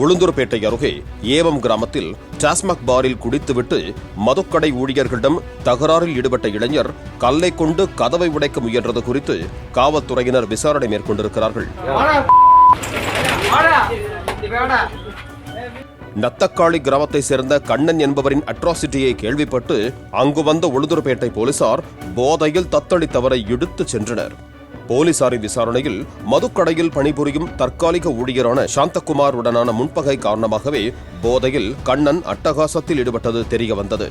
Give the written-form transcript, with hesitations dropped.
உளுந்தூர்பேட்டை அருகே ஏவம் கிராமத்தில் டாஸ்மாக் பாரில் குடித்துவிட்டு மதுக்கடை ஊழியர்களிடம் தகராறில் ஈடுபட்ட இளைஞர் கல்லை கொண்டு கதவை உடைக்க முயன்றது குறித்து காவல்துறையினர் விசாரணை மேற்கொண்டிருக்கிறார்கள். நத்தக்காளி கிராமத்தை சேர்ந்த கண்ணன் என்பவரின் அட்ராசிட்டியை கேள்விப்பட்டு அங்கு வந்த உளுந்தூர்பேட்டை போலீசார் போதையில் தத்தளித்தவரை இழுத்துச் சென்றனர். போலீசாரின் விசாரணையில் மதுக்கடையில் பணிபுரியும் தற்காலிக ஊழியரான சாந்தகுமார் உடனான முன்பகை காரணமாகவே போதையில் கண்ணன் அட்டகாசத்தில் ஈடுபட்டது தெரியவந்தது.